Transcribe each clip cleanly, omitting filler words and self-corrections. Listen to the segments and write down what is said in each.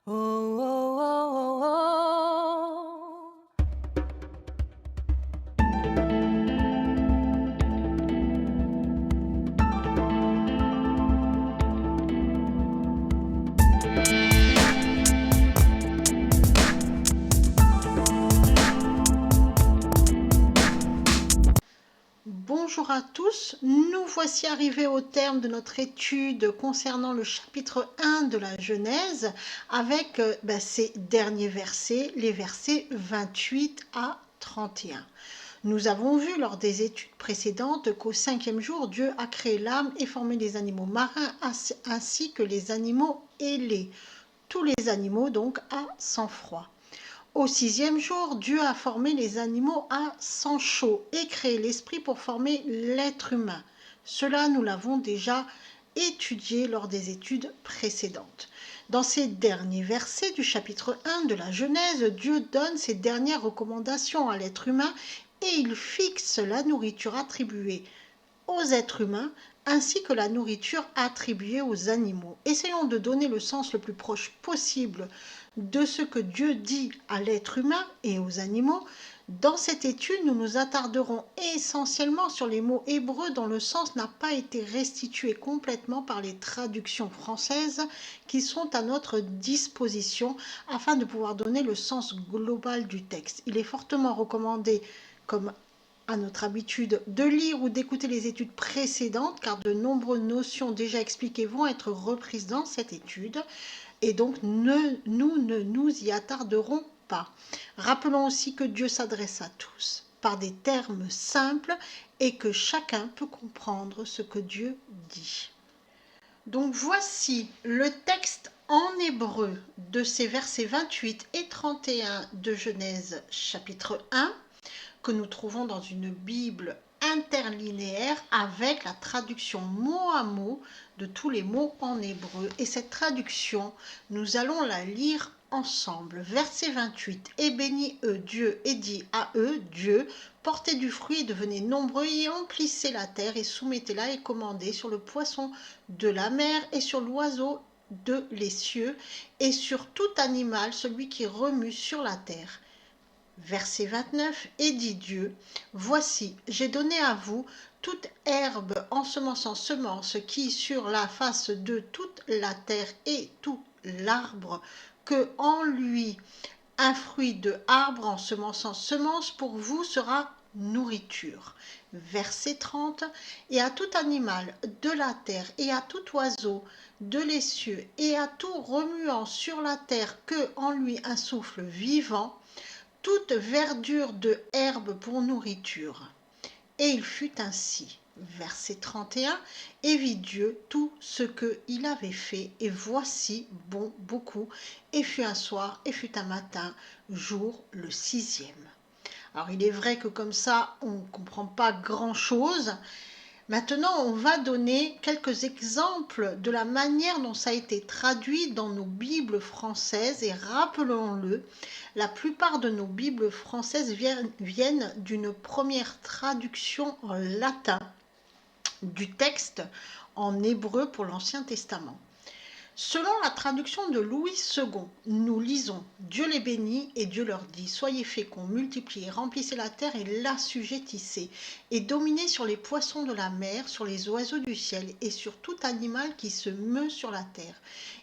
Oh, oh, oh, oh, oh. Bonjour à tous, nous voici arrivés au terme de notre étude concernant le chapitre 1 de la Genèse avec ces derniers versets, les versets 28 à 31. Nous avons vu lors des études précédentes qu'au 5e jour, Dieu a créé l'âme et formé les animaux marins ainsi que les animaux ailés, tous les animaux donc à sang froid. Au 6e jour, Dieu a formé les animaux à sang chaud et créé l'esprit pour former l'être humain. Cela, nous l'avons déjà étudié lors des études précédentes. Dans ces derniers versets du chapitre 1 de la Genèse, Dieu donne ses dernières recommandations à l'être humain et il fixe la nourriture attribuée aux êtres humains ainsi que la nourriture attribuée aux animaux. Essayons de donner le sens le plus proche possible de ce que Dieu dit à l'être humain et aux animaux. Dans cette étude, nous nous attarderons essentiellement sur les mots hébreux dont le sens n'a pas été restitué complètement par les traductions françaises qui sont à notre disposition afin de pouvoir donner le sens global du texte. Il est fortement recommandé, comme à notre habitude, de lire ou d'écouter les études précédentes car de nombreuses notions déjà expliquées vont être reprises dans cette étude et donc nous ne nous y attarderons pas. Rappelons aussi que Dieu s'adresse à tous par des termes simples et que chacun peut comprendre ce que Dieu dit. Donc voici le texte en hébreu de ces versets 28 et 31 de Genèse chapitre 1 que nous trouvons dans une Bible interlinéaire avec la traduction mot à mot de tous les mots en hébreu. Et cette traduction, nous allons la lire ensemble. Verset 28. Et bénis eux Dieu et dit à eux, Dieu, portez du fruit et devenez nombreux et emplissez la terre et soumettez-la et commandez sur le poisson de la mer et sur l'oiseau de les cieux et sur tout animal, celui qui remue sur la terre. Verset 29, et dit Dieu, voici, j'ai donné à vous toute herbe ensemençant semence qui sur la face de toute la terre et tout l'arbre, que en lui un fruit de arbre ensemençant semence pour vous sera nourriture. Verset 30, et à tout animal de la terre et à tout oiseau de les cieux et à tout remuant sur la terre que en lui un souffle vivant, toute verdure de herbe pour nourriture. Et il fut ainsi. Verset 31, et vit Dieu tout ce qu'il avait fait, et voici bon beaucoup, et fut un soir, et fut un matin, jour le 6e. Alors il est vrai que comme ça, on ne comprend pas grand-chose. Maintenant, on va donner quelques exemples de la manière dont ça a été traduit dans nos Bibles françaises. Et rappelons-le, la plupart de nos Bibles françaises viennent d'une première traduction en latin du texte en hébreu pour l'Ancien Testament. Selon la traduction de Louis II, nous lisons « Dieu les bénit et Dieu leur dit, soyez féconds, multipliez, remplissez la terre et l'assujettissez, et dominez sur les poissons de la mer, sur les oiseaux du ciel et sur tout animal qui se meut sur la terre.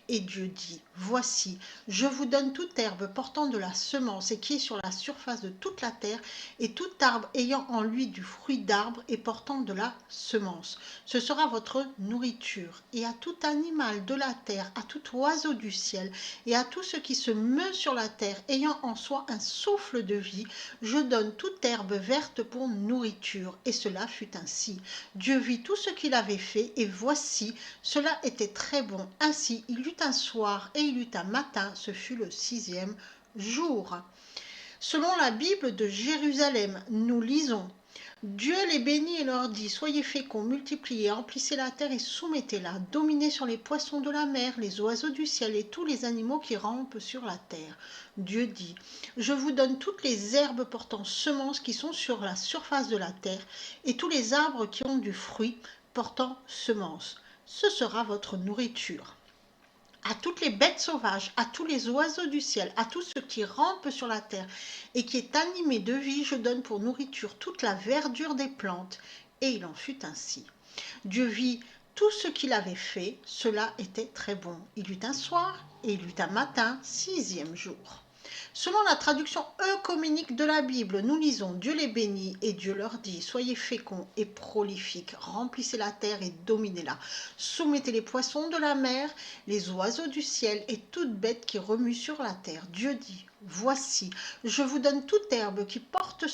Et Dieu dit, voici, je vous donne toute herbe portant de la semence et qui est sur la surface de toute la terre, et tout arbre ayant en lui du fruit d'arbre et portant de la semence. Ce sera votre nourriture. Et à tout animal de la terre, à tout oiseau du ciel, et à tout ce qui se meut sur la terre, ayant en soi un souffle de vie, je donne toute herbe verte pour nourriture. Et cela fut ainsi. Dieu vit tout ce qu'il avait fait, et voici, cela était très bon. Ainsi, il eut un soir et il eut un matin, ce fut le 6e jour. Selon la Bible de Jérusalem, nous lisons « Dieu les bénit et leur dit, soyez féconds, multipliez, emplissez la terre et soumettez-la, dominez sur les poissons de la mer, les oiseaux du ciel et tous les animaux qui rampent sur la terre. Dieu dit, je vous donne toutes les herbes portant semences qui sont sur la surface de la terre et tous les arbres qui ont du fruit portant semences. Ce sera votre nourriture. » à toutes les bêtes sauvages, à tous les oiseaux du ciel, à tout ce qui rampe sur la terre et qui est animé de vie, je donne pour nourriture toute la verdure des plantes. Et il en fut ainsi. Dieu vit tout ce qu'il avait fait, cela était très bon. Il eut un soir et il eut un matin, sixième jour. Selon la traduction œcuménique de la Bible, nous lisons: Dieu les bénit et Dieu leur dit: soyez féconds et prolifiques, remplissez la terre et dominez-la, soumettez les poissons de la mer, les oiseaux du ciel et toute bête qui remue sur la terre. Dieu dit: voici, je vous donne toute herbe qui porte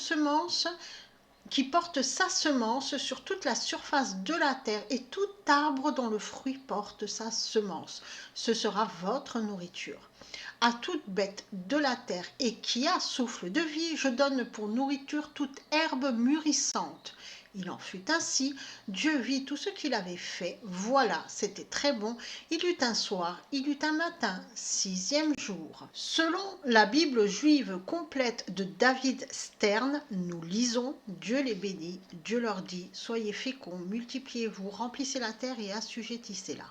sa semence sur toute la surface de la terre, et tout arbre dont le fruit porte sa semence. Ce sera votre nourriture. À toute bête de la terre et qui a souffle de vie, je donne pour nourriture toute herbe mûrissante. Il en fut ainsi. Dieu vit tout ce qu'il avait fait. Voilà, c'était très bon. Il eut un soir, il eut un matin, sixième jour. Selon la Bible juive complète de David Stern, nous lisons: Dieu les bénit, Dieu leur dit: soyez féconds, multipliez-vous, remplissez la terre et assujettissez-la.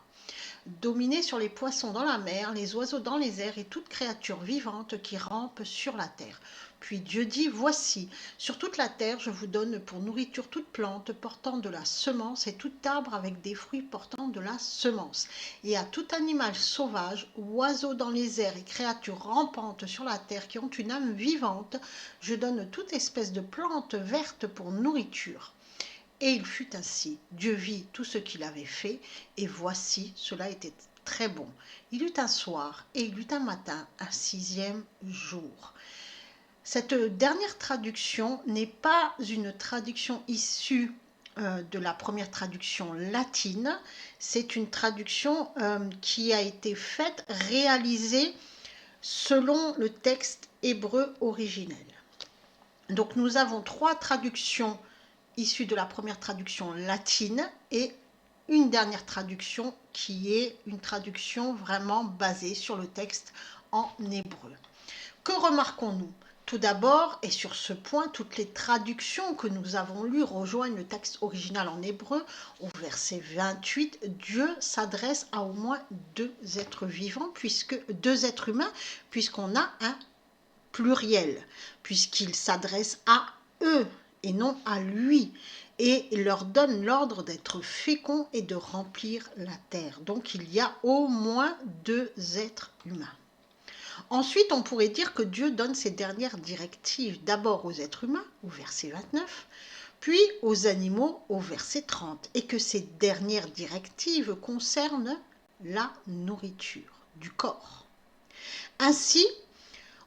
Dominez sur les poissons dans la mer, les oiseaux dans les airs et toute créature vivante qui rampe sur la terre. Puis Dieu dit: voici, sur toute la terre, je vous donne pour nourriture toute plante portant de la semence et tout arbre avec des fruits portant de la semence. Et à tout animal sauvage, oiseau dans les airs et créatures rampantes sur la terre qui ont une âme vivante, je donne toute espèce de plante verte pour nourriture. Et il fut ainsi. Dieu vit tout ce qu'il avait fait, et voici, cela était très bon. Il eut un soir, et il eut un matin, un sixième jour. Cette dernière traduction n'est pas une traduction issue de la première traduction latine. C'est une traduction qui a été faite, réalisée selon le texte hébreu originel. Donc nous avons trois traductions issues de la première traduction latine et une dernière traduction qui est une traduction vraiment basée sur le texte en hébreu. Que remarquons-nous? Tout d'abord, et sur ce point, toutes les traductions que nous avons lues rejoignent le texte original en hébreu. Au verset 28, Dieu s'adresse à au moins deux êtres vivants, deux êtres humains, puisqu'on a un pluriel, puisqu'il s'adresse à eux et non à lui, et il leur donne l'ordre d'être féconds et de remplir la terre. Donc il y a au moins deux êtres humains. Ensuite, on pourrait dire que Dieu donne ses dernières directives d'abord aux êtres humains, au verset 29, puis aux animaux, au verset 30, et que ces dernières directives concernent la nourriture du corps. Ainsi,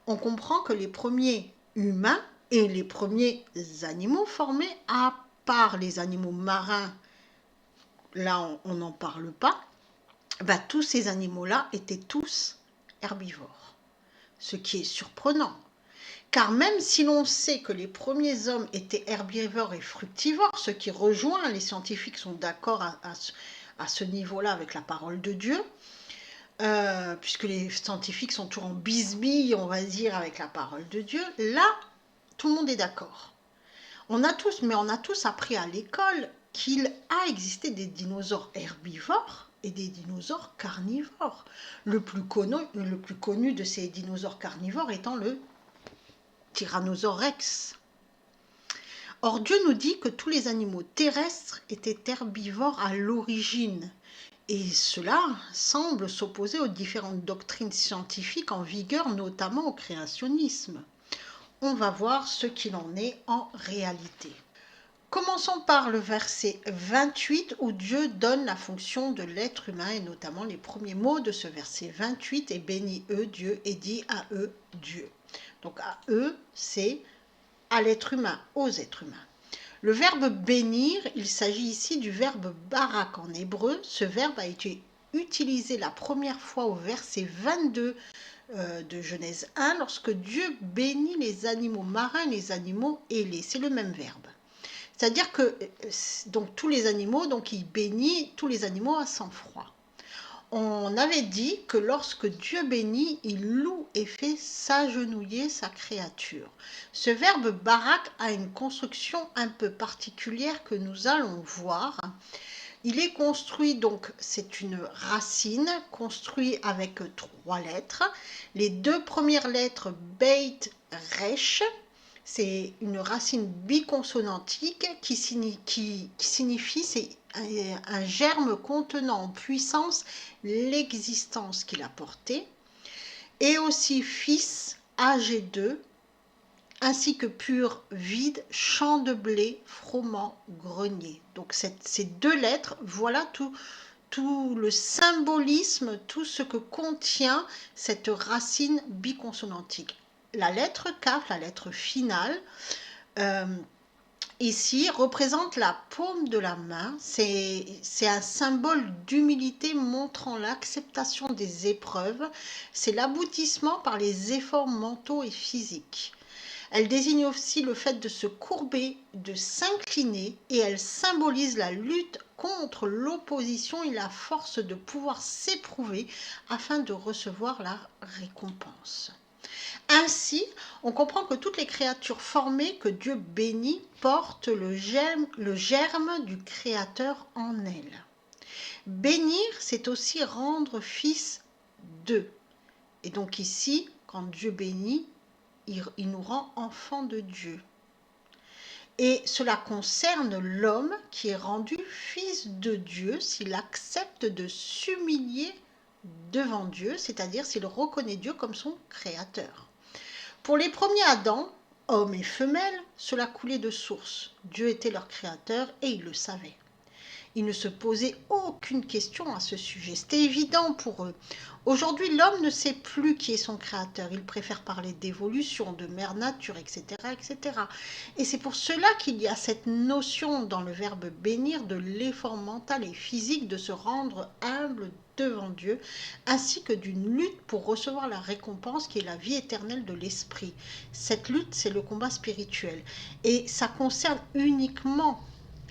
on comprend que les premiers humains et les premiers animaux formés, à part les animaux marins, là on n'en parle pas, tous ces animaux-là étaient tous herbivores. Ce qui est surprenant, car même si l'on sait que les premiers hommes étaient herbivores et fructivores, ce qui rejoint, les scientifiques sont d'accord à ce niveau-là avec la parole de Dieu, puisque les scientifiques sont toujours en bisbille, on va dire, avec la parole de Dieu, là, tout le monde est d'accord. On a tous appris à l'école qu'il a existé des dinosaures herbivores et des dinosaures carnivores. Le plus connu de ces dinosaures carnivores étant le Tyrannosaure Rex. Or, Dieu nous dit que tous les animaux terrestres étaient herbivores à l'origine. Et cela semble s'opposer aux différentes doctrines scientifiques en vigueur, notamment au créationnisme. On va voir ce qu'il en est en réalité. Commençons par le verset 28 où Dieu donne la fonction de l'être humain et notamment les premiers mots de ce verset 28 et bénit eux Dieu et dit à eux Dieu. Donc à eux, c'est à l'être humain, aux êtres humains. Le verbe bénir, il s'agit ici du verbe barak en hébreu. Ce verbe a été utilisé la première fois au verset 22 de Genèse 1 lorsque Dieu bénit les animaux marins et les animaux ailés. C'est le même verbe. C'est-à-dire que donc, tous les animaux, donc il bénit tous les animaux à sang-froid. On avait dit que lorsque Dieu bénit, il loue et fait s'agenouiller sa créature. Ce verbe barak a une construction un peu particulière que nous allons voir, Il est construit, donc c'est une racine construite avec 3 lettres. Les 2 premières lettres, Beit Resh, c'est une racine biconsonantique qui signifie c'est un germe contenant en puissance l'existence qu'il a portée. Et aussi fils, AG2, ainsi que pur, vide, champ de blé, froment, grenier. Donc ces 2 lettres, voilà tout le symbolisme, tout ce que contient cette racine biconsonantique. La lettre Kaf, la lettre finale, ici représente la paume de la main. C'est un symbole d'humilité montrant l'acceptation des épreuves. C'est l'aboutissement par les efforts mentaux et physiques. Elle désigne aussi le fait de se courber, de s'incliner, et elle symbolise la lutte contre l'opposition et la force de pouvoir s'éprouver afin de recevoir la récompense. Ainsi, on comprend que toutes les créatures formées que Dieu bénit portent le germe du Créateur en elles. Bénir, c'est aussi rendre fils d'eux. Et donc ici, quand Dieu bénit, il nous rend enfants de Dieu. Et cela concerne l'homme qui est rendu fils de Dieu s'il accepte de s'humilier devant Dieu, c'est-à-dire s'il reconnaît Dieu comme son créateur. Pour les premiers Adam, hommes et femelles, cela coulait de source. Dieu était leur créateur et ils le savaient. Ils ne se posaient aucune question à ce sujet. C'était évident pour eux. Aujourd'hui, l'homme ne sait plus qui est son créateur. Il préfère parler d'évolution, de mère nature, etc., etc. Et c'est pour cela qu'il y a cette notion dans le verbe bénir de l'effort mental et physique de se rendre humble devant Dieu, ainsi que d'une lutte pour recevoir la récompense qui est la vie éternelle de l'esprit. Cette lutte, c'est le combat spirituel. Et ça concerne uniquement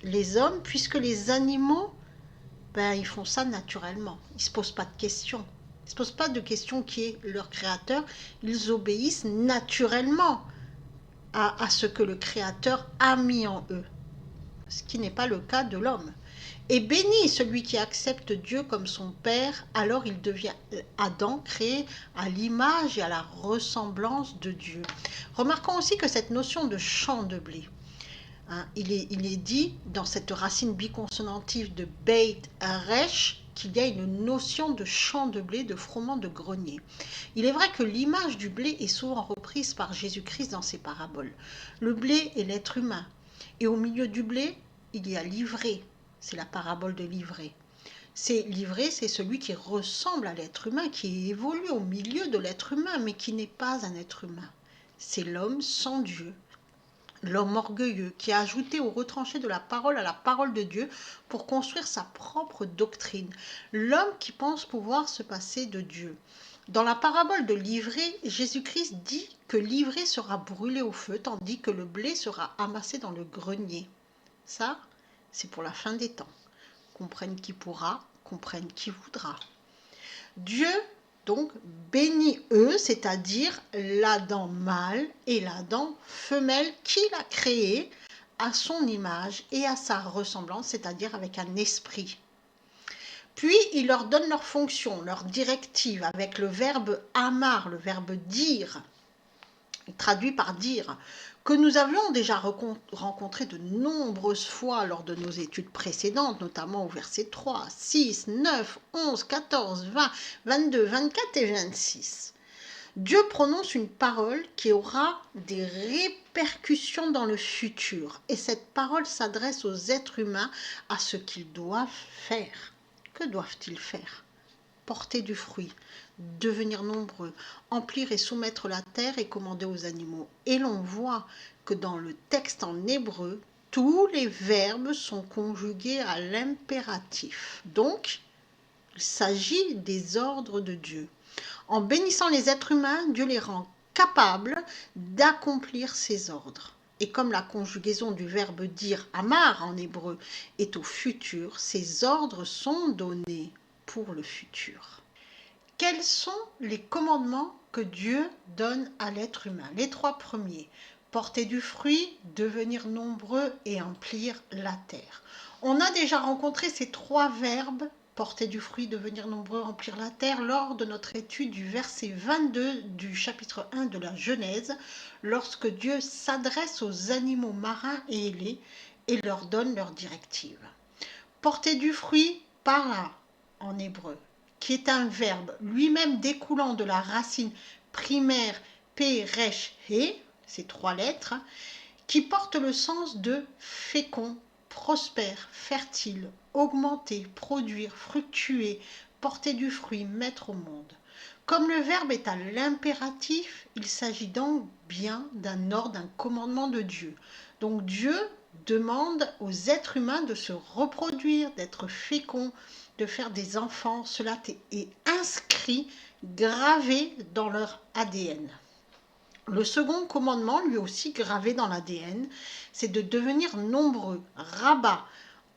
les hommes, puisque les animaux, ils font ça naturellement. Ils ne se posent pas de questions. Ils ne se posent pas de questions qui est leur créateur. Ils obéissent naturellement à ce que le créateur a mis en eux, ce qui n'est pas le cas de l'homme. Et béni celui qui accepte Dieu comme son Père, alors il devient Adam, créé à l'image et à la ressemblance de Dieu. Remarquons aussi que cette notion de champ de blé, il est dit dans cette racine biconsonantive de Beit Resh qu'il y a une notion de champ de blé, de froment de grenier. Il est vrai que l'image du blé est souvent reprise par Jésus-Christ dans ses paraboles. Le blé est l'être humain. Et au milieu du blé, il y a l'ivraie. C'est la parabole de l'ivraie. L'ivraie, c'est celui qui ressemble à l'être humain, qui évolue au milieu de l'être humain, mais qui n'est pas un être humain. C'est l'homme sans Dieu. L'homme orgueilleux qui a ajouté au retranché de la parole à la parole de Dieu pour construire sa propre doctrine. L'homme qui pense pouvoir se passer de Dieu. Dans la parabole de l'ivraie, Jésus-Christ dit que l'ivraie sera brûlée au feu, tandis que le blé sera amassé dans le grenier. Ça, c'est pour la fin des temps. Comprenne qui pourra, comprenne qui voudra. Dieu donc bénit eux, c'est-à-dire l'Adam mâle et l'Adam femelle qu'il a créé à son image et à sa ressemblance, c'est-à-dire avec un esprit. Puis il leur donne leur fonction, leur directive avec le verbe amar, le verbe dire, traduit par dire, que nous avions déjà rencontré de nombreuses fois lors de nos études précédentes, notamment au verset 3, 6, 9, 11, 14, 20, 22, 24 et 26. Dieu prononce une parole qui aura des répercussions dans le futur. Et cette parole s'adresse aux êtres humains à ce qu'ils doivent faire. Que doivent-ils faire ? Porter du fruit, devenir nombreux, emplir et soumettre la terre et commander aux animaux. Et l'on voit que dans le texte en hébreu, tous les verbes sont conjugués à l'impératif. Donc, il s'agit des ordres de Dieu. En bénissant les êtres humains, Dieu les rend capables d'accomplir ses ordres. Et comme la conjugaison du verbe dire amar en hébreu est au futur, ces ordres sont donnés pour le futur. Quels sont les commandements que Dieu donne à l'être humain ? Les 3 premiers, porter du fruit, devenir nombreux et emplir la terre. On a déjà rencontré ces trois verbes, porter du fruit, devenir nombreux, remplir la terre, lors de notre étude du verset 22 du chapitre 1 de la Genèse, lorsque Dieu s'adresse aux animaux marins et ailés et leur donne leurs directives. Porter du fruit, para en hébreu, qui est un verbe lui-même découlant de la racine primaire p, resh, he, ces trois lettres, qui porte le sens de fécond, prospère, fertile, augmenter, produire, fructuer, porter du fruit, mettre au monde. Comme le verbe est à l'impératif, il s'agit donc bien d'un ordre, d'un commandement de Dieu. Donc Dieu demande aux êtres humains de se reproduire, d'être féconds, de faire des enfants. Cela est inscrit, gravé dans leur ADN. Le second commandement, lui aussi gravé dans l'ADN, c'est de devenir nombreux, rabat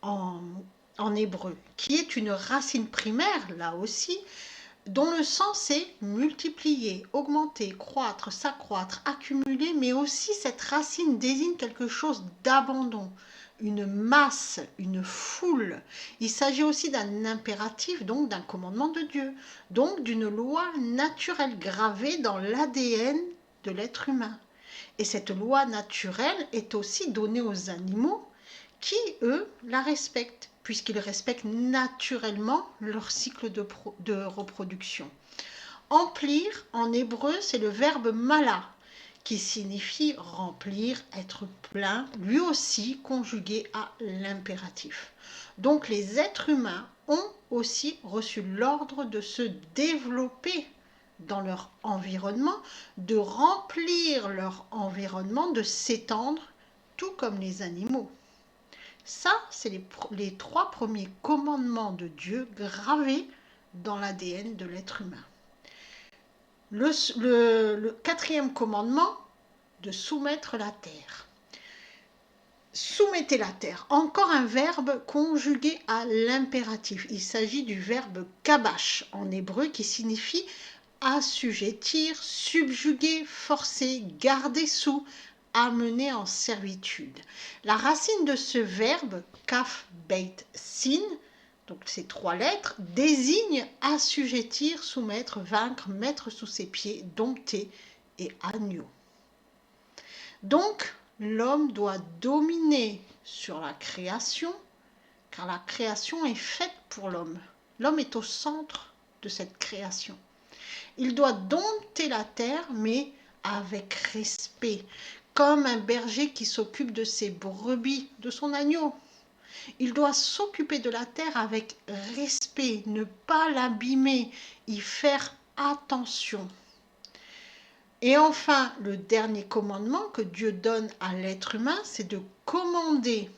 en hébreu, qui est une racine primaire, là aussi, dont le sens est multiplier, augmenter, croître, s'accroître, accumuler, mais aussi cette racine désigne quelque chose d'abondant, une masse, une foule. Il s'agit aussi d'un impératif, donc d'un commandement de Dieu, donc d'une loi naturelle gravée dans l'ADN de l'être humain. Et cette loi naturelle est aussi donnée aux animaux qui, eux, la respectent, puisqu'ils respectent naturellement leur cycle de reproduction. Emplir, en hébreu, c'est le verbe mala, qui signifie remplir, être plein, lui aussi conjugué à l'impératif. Donc les êtres humains ont aussi reçu l'ordre de se développer dans leur environnement, de remplir leur environnement, de s'étendre, tout comme les animaux. Ça, c'est les trois premiers commandements de Dieu gravés dans l'ADN de l'être humain. Le quatrième commandement, de soumettre la terre. Soumettez la terre, encore un verbe conjugué à l'impératif. Il s'agit du verbe kabash en hébreu qui signifie assujettir, subjuguer, forcer, garder sous, amener en servitude. La racine de ce verbe, kaf, beit, sin, donc ces trois lettres, désigne assujettir, soumettre, vaincre, mettre sous ses pieds, dompter et agneau. Donc, l'homme doit dominer sur la création, car la création est faite pour l'homme. L'homme est au centre de cette création. Il doit dompter la terre, mais avec respect, comme un berger qui s'occupe de ses brebis, de son agneau. Il doit s'occuper de la terre avec respect, ne pas l'abîmer, y faire attention. Et enfin, le dernier commandement que Dieu donne à l'être humain, c'est de commander.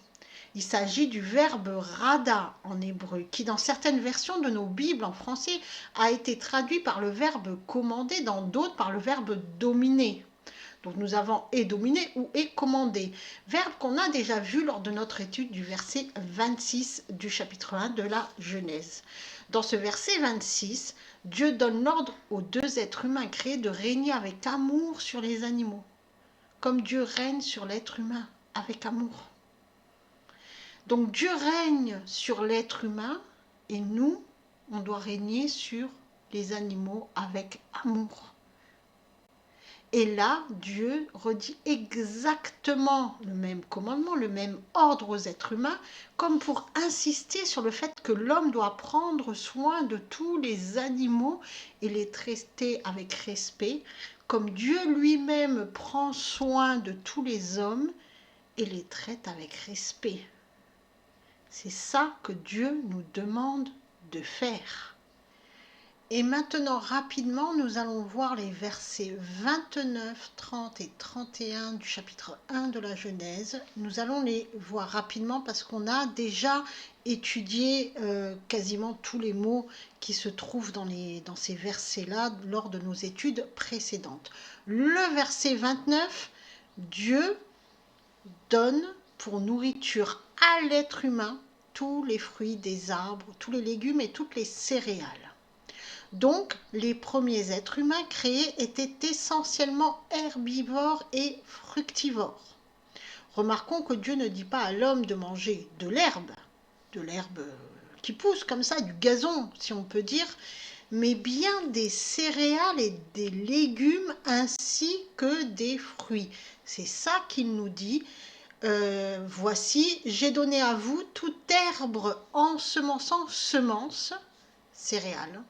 Il s'agit du verbe rada en hébreu, qui dans certaines versions de nos Bibles en français a été traduit par le verbe commander, dans d'autres par le verbe dominer. Donc nous avons et dominer ou et commander, verbe qu'on a déjà vu lors de notre étude du verset 26 du chapitre 1 de la Genèse. Dans ce verset 26, Dieu donne l'ordre aux deux êtres humains créés de régner avec amour sur les animaux, comme Dieu règne sur l'être humain avec amour. Donc Dieu règne sur l'être humain et nous, on doit régner sur les animaux avec amour. Et là, Dieu redit exactement le même commandement, le même ordre aux êtres humains, comme pour insister sur le fait que l'homme doit prendre soin de tous les animaux et les traiter avec respect, comme Dieu lui-même prend soin de tous les hommes et les traite avec respect. C'est ça que Dieu nous demande de faire. Et maintenant, rapidement, nous allons voir les versets 29, 30 et 31 du chapitre 1 de la Genèse. Nous allons les voir rapidement parce qu'on a déjà étudié quasiment tous les mots qui se trouvent dans ces versets-là lors de nos études précédentes. Le verset 29, Dieu donne pour nourriture à l'être humain tous les fruits des arbres, tous les légumes et toutes les céréales. Donc, les premiers êtres humains créés étaient essentiellement herbivores et fructivores. Remarquons que Dieu ne dit pas à l'homme de manger de l'herbe, de l'herbe qui pousse comme ça, du gazon, si on peut dire, mais bien des céréales et des légumes ainsi que des fruits. C'est ça qu'il nous dit. Voici, j'ai donné à vous toute herbe ensemençant semence, céréales,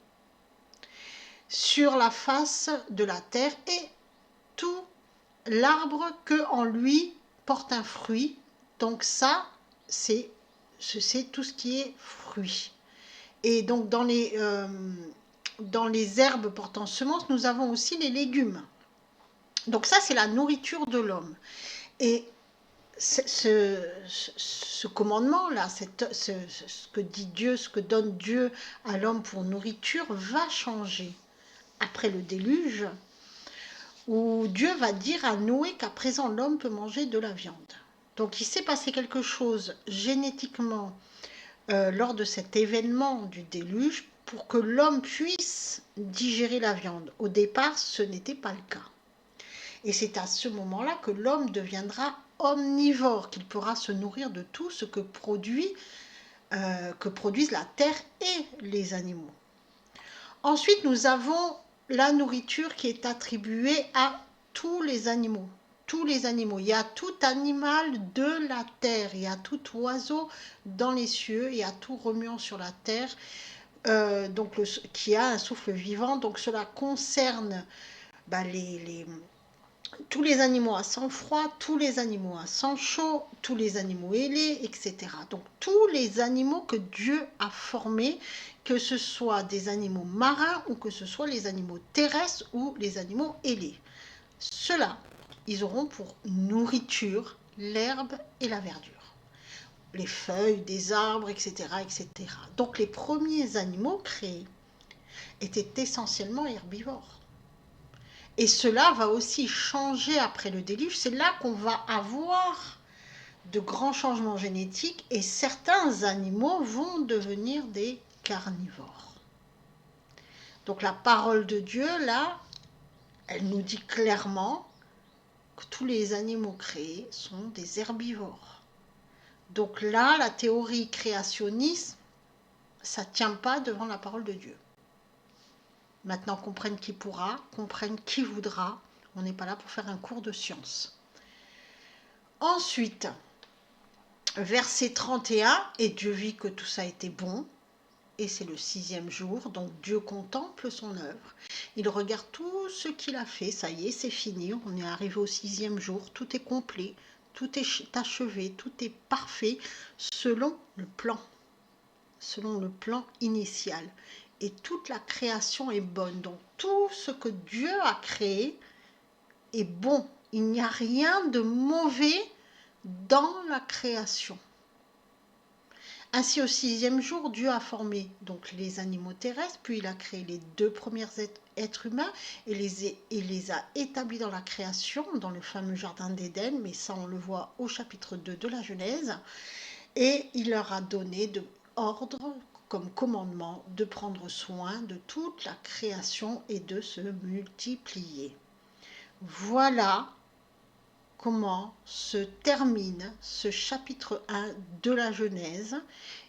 sur la face de la terre et tout l'arbre que en lui porte un fruit. Donc ça, c'est tout ce qui est fruit. Et donc dans les herbes portant semences, nous avons aussi les légumes. Donc ça, c'est la nourriture de l'homme. Et ce commandement-là, ce que dit Dieu, ce que donne Dieu à l'homme pour nourriture, va changer après le déluge, où Dieu va dire à Noé qu'à présent l'homme peut manger de la viande. Donc il s'est passé quelque chose génétiquement lors de cet événement du déluge pour que l'homme puisse digérer la viande. Au départ, ce n'était pas le cas. Et c'est à ce moment-là que l'homme deviendra omnivore, qu'il pourra se nourrir de tout ce que produisent la terre et les animaux. Ensuite, nous avons la nourriture qui est attribuée à tous les animaux. Tous les animaux. Il y a tout animal de la terre, il y a tout oiseau dans les cieux, il y a tout remuant sur la terre, qui a un souffle vivant. Donc cela concerne tous les animaux à sang froid, tous les animaux à sang chaud, tous les animaux ailés, etc. Donc tous les animaux que Dieu a formés, que ce soit des animaux marins ou que ce soit les animaux terrestres ou les animaux ailés. Ceux-là, ils auront pour nourriture l'herbe et la verdure, les feuilles des arbres, etc., etc. Donc les premiers animaux créés étaient essentiellement herbivores. Et cela va aussi changer après le déluge. C'est là qu'on va avoir de grands changements génétiques et certains animaux vont devenir des carnivores. Donc la parole de Dieu, là, elle nous dit clairement que tous les animaux créés sont des herbivores. Donc là, la théorie créationniste, ça ne tient pas devant la parole de Dieu. Maintenant, comprenne qui pourra, comprenne qui voudra. On n'est pas là pour faire un cours de science. Ensuite, verset 31, et Dieu vit que tout ça était bon, et c'est le 6e jour, donc Dieu contemple son œuvre. Il regarde tout ce qu'il a fait, ça y est, c'est fini, on est arrivé au 6e jour, tout est complet, tout est achevé, tout est parfait, selon le plan initial. Et toute la création est bonne. Donc tout ce que Dieu a créé est bon. Il n'y a rien de mauvais dans la création. Ainsi, au 6e jour, Dieu a formé donc les animaux terrestres, puis il a créé les 2 premiers êtres humains et les a établis dans la création, dans le fameux jardin d'Éden, mais ça on le voit au chapitre 2 de la Genèse, et il leur a donné de ordre comme commandement de prendre soin de toute la création et de se multiplier. Voilà comment se termine ce chapitre 1 de la Genèse.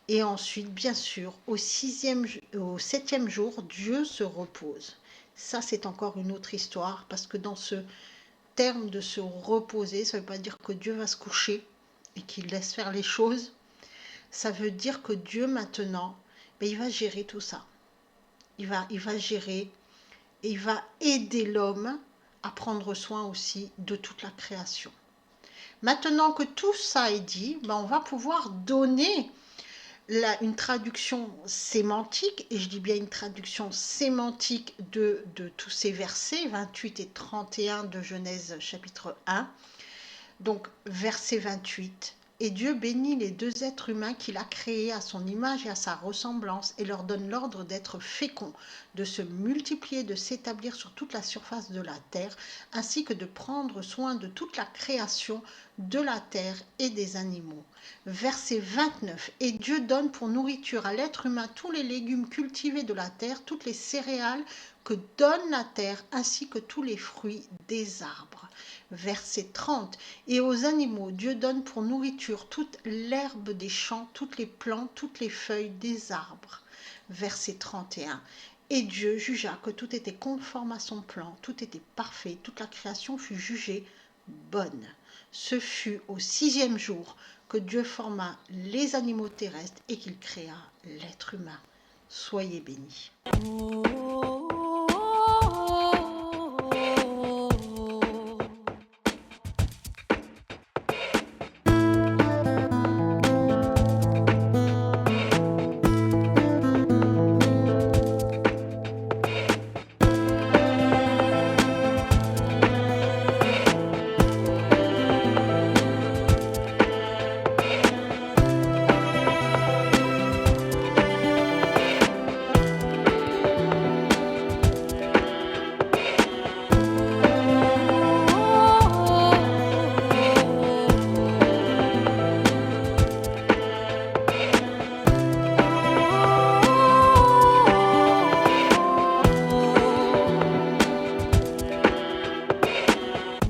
Et ensuite, bien sûr, au 7e jour, Dieu se repose. Ça, c'est encore une autre histoire, parce que dans ce terme de se reposer, ça ne veut pas dire que Dieu va se coucher et qu'il laisse faire les choses. Ça veut dire que Dieu, maintenant, il va gérer tout ça. Il va gérer et il va aider l'homme à prendre soin aussi de toute la création. Maintenant que tout ça est dit, on va pouvoir donner une traduction sémantique, et je dis bien une traduction sémantique de tous ces versets, 28 et 31 de Genèse chapitre 1. Donc, verset 28. Et Dieu bénit les 2 êtres humains qu'il a créés à son image et à sa ressemblance et leur donne l'ordre d'être féconds, de se multiplier, de s'établir sur toute la surface de la terre, ainsi que de prendre soin de toute la création de la terre et des animaux. Verset 29. Et Dieu donne pour nourriture à l'être humain tous les légumes cultivés de la terre, toutes les céréales que donne la terre, ainsi que tous les fruits des arbres. Verset 30. Et aux animaux, Dieu donne pour nourriture toute l'herbe des champs, toutes les plantes, toutes les feuilles des arbres. Verset 31. Et Dieu jugea que tout était conforme à son plan, tout était parfait, toute la création fut jugée bonne. Ce fut au 6e jour que Dieu forma les animaux terrestres et qu'il créa l'être humain. Soyez bénis. Oh.